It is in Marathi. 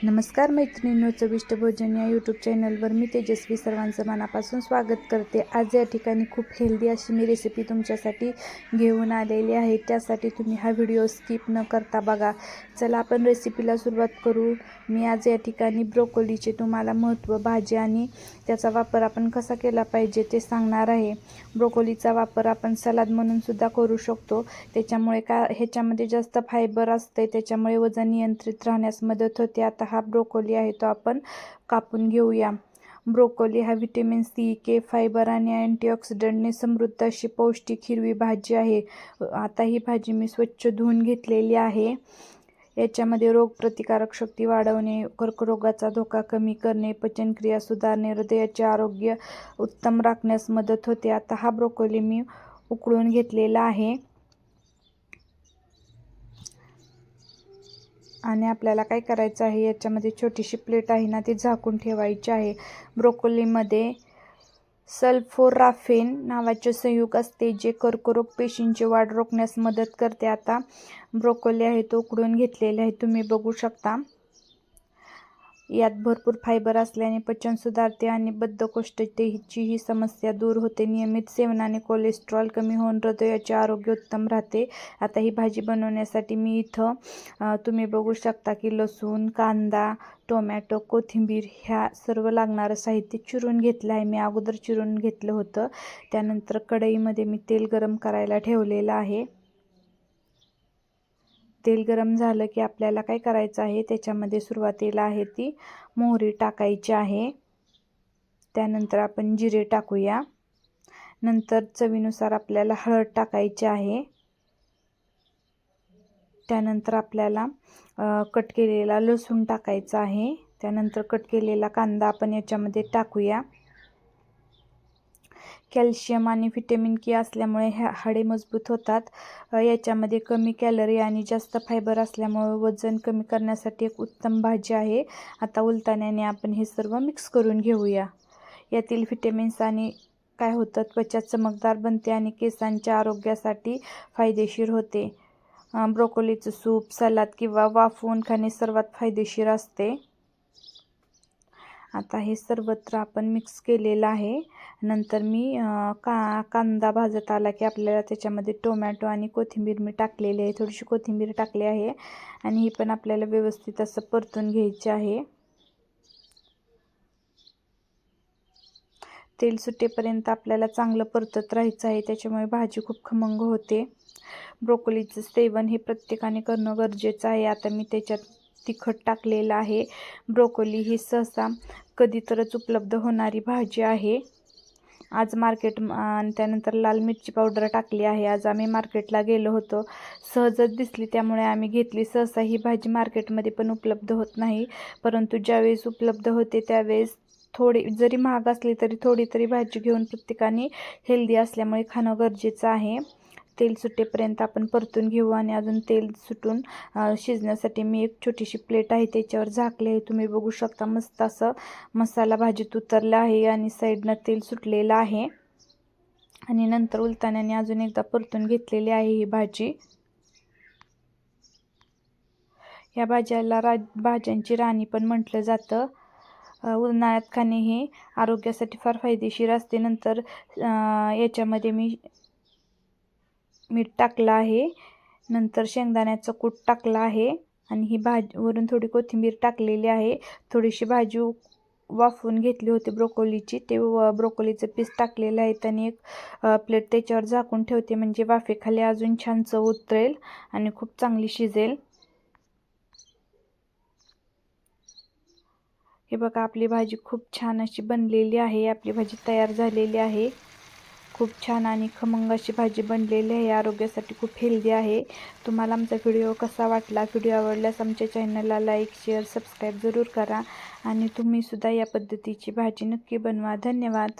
नमस्कार मैत्रिणींनो, चविष्ट भोजन या यूट्यूब चॅनलवर मी तेजस्वी सर्वांचं मनापासून स्वागत करते। आज या ठिकाणी खूप हेल्दी अशी मी रेसिपी तुमच्यासाठी घेऊन आलेली आहे। त्यासाठी तुम्ही हा व्हिडिओ स्किप न करता बघा। चला आपण रेसिपीला सुरुवात करू। मी आज या ठिकाणी ब्रोकोलीचे तुम्हाला महत्त्व, भाजी आणि त्याचा वापर आपण कसा केला पाहिजे ते सांगणार आहे। ब्रोकोलीचा वापर आपण सलाद म्हणून सुद्धा करू शकतो। त्याच्यामुळे ह्याच्यामध्ये जास्त फायबर असते, त्याच्यामुळे वजन नियंत्रित राहण्यास मदत होते। आता हा ब्रोकोली आहे तो आपण कापून घेऊया। ब्रोकोली हा व्हिटॅमिन सी, के, फायबर आणि अँटीऑक्सिडंटने समृद्ध अशी पौष्टिक हिरवी भाजी आहे। आता ही भाजी मी स्वच्छ धुवून घेतलेली आहे। याच्यामध्ये रोगप्रतिकारक शक्ती वाढवणे, कर्करोगाचा धोका कमी करणे, पचनक्रिया सुधारणे, हृदयाचे आरोग्य उत्तम राखण्यास मदत होते। आता हा ब्रोकोली मी उकळून घेतलेला आहे आणि आपल्याला काय करायचं आहे, याच्यामध्ये छोटीशी प्लेट आहे ना ती झाकून ठेवायची आहे। ब्रोकोलीमध्ये सल्फोराफेन नावाचे संयुग असते जे कर्करोग पेशींची वाढ रोखण्यास मदत करते। आता ब्रोकोली आहे तो उकडून घेतलेले आहे, तुम्ही बघू शकता। यात भरपूर फायबर असल्याने पचन सुधारते आणि बद्धकोष्ठतेची ही समस्या दूर होते। नियमित सेवनाने कोलेस्ट्रॉल कमी होऊन हृदयाचे आरोग्य उत्तम राहते। आता ही भाजी बनवण्यासाठी मी इथं तुम्ही बघू शकता की लसूण, कांदा, टोमॅटो, कोथिंबीर ह्या सर्व लागणारं साहित्य चिरून घेतलं आहे। मी अगोदर चिरून घेतलं होतं। त्यानंतर कढईमध्ये मी तेल गरम करायला ठेवलेलं आहे। तेल गरम झालं की आपल्याला काय करायचं आहे, त्याच्यामध्ये सुरुवातीला आहे ती मोहरी टाकायची आहे। त्यानंतर आपण जिरे टाकूया। नंतर चवीनुसार आपल्याला हळद टाकायची आहे। त्यानंतर आपल्याला कट केलेला लसूण टाकायचा आहे। त्यानंतर कट केलेला कांदा आपण याच्यामध्ये टाकूया। कॅल्शियम आणि व्हिटॅमिन के असल्यामुळे हाडे मजबूत होतात। याच्यामध्ये कमी कॅलरी आणि जास्त फायबर असल्यामुळे वजन कमी करण्यासाठी एक उत्तम भाजी आहे। आता उलटण्याने आपण हे सर्व मिक्स करून घेऊया। यातील व्हिटॅमिन्स आणि काय होतं, त्वचा चमकदार बनते आणि केसांच्या आरोग्यासाठी फायदेशीर होते। ब्रोकोलीचं सूप, सलाद किंवा वाफवून खाणे सर्वात फायदेशीर असते। आता हे सर्वत्र आपण मिक्स केलेलं आहे। नंतर मी कांदा भाजत आला की आपल्याला त्याच्यामध्ये टोमॅटो आणि कोथिंबीर मी टाकलेली आहे, थोडीशी कोथिंबीर टाकली आहे आणि ही पण आपल्याला व्यवस्थित असं परतून घ्यायची आहे। तेल सुटेपर्यंत आपल्याला चांगलं परतत राहायचं आहे, त्याच्यामुळे भाजी खूप खमंग होते। ब्रोकोलीचं सेवन हे प्रत्येकाने करणं गरजेचं आहे। आता मी त्याच्यात तिखट टाकलेलं आहे। ब्रोकोली ही सहसा कधीतरच उपलब्ध होणारी भाजी आहे। आज आणि त्यानंतर लाल मिरची पावडर टाकली आहे। आज आम्ही मार्केटला गेलो होतो, सहजच दिसली त्यामुळे आम्ही घेतली। सहसा ही भाजी मार्केटमध्ये पण उपलब्ध होत नाही, परंतु ज्यावेळेस उपलब्ध होते त्यावेळेस थोडी जरी महाग असली तरी थोडी तरी भाजी घेऊन प्रत्येकाने हेल्दी असल्यामुळे खाणं गरजेचं आहे। तेल सुटेपर्यंत आपण परतून घेऊ आणि अजून तेल सुटून शिजण्यासाठी मी एक छोटीशी प्लेट आहे त्याच्यावर झाकले आहे। तुम्ही बघू शकता मस्त असं मसाला भाजीत उतरला आहे आणि साईडनं तेल सुटलेलं आहे। आणि नंतर उलटण्याने अजून एकदा परतून घेतलेली आहे ही भाजी। या भाज्याला भाज्यांची राणी पण म्हटलं जातं। उन्हाळ्यात खाणे हे आरोग्यासाठी फार फायदेशीर असते। नंतर याच्यामध्ये मी मीठ टाकलं आहे, नंतर शेंगदाण्याचं कूट टाकलं आहे आणि ही वरून थोडी कोथिंबीर टाकलेली आहे। थोडीशी भाजी वाफवून घेतली होती ब्रोकोलीची, ते ब्रोकोलीचं पीस टाकलेलं आहे आणि एक प्लेट त्याच्यावर झाकून ठेवते, म्हणजे वाफेखाली अजून छान चव उतरेल आणि खूप चांगली शिजेल। हे बघा, आपली भाजी खूप छान अशी बनलेली आहे। आपली भाजी तयार झालेली आहे। खूप छान आणि खमंग अशी भाजी बनलेली आहे, आरोग्यासाठी खूप हेल्दी आहे। तुम्हाला आमचा व्हिडिओ कसा वाटला? व्हिडिओ आवडल्यास आमच्या चॅनलला लाईक, शेअर, सबस्क्राईब जरूर करा आणि तुम्हीसुद्धा या पद्धतीची भाजी नक्की बनवा। धन्यवाद।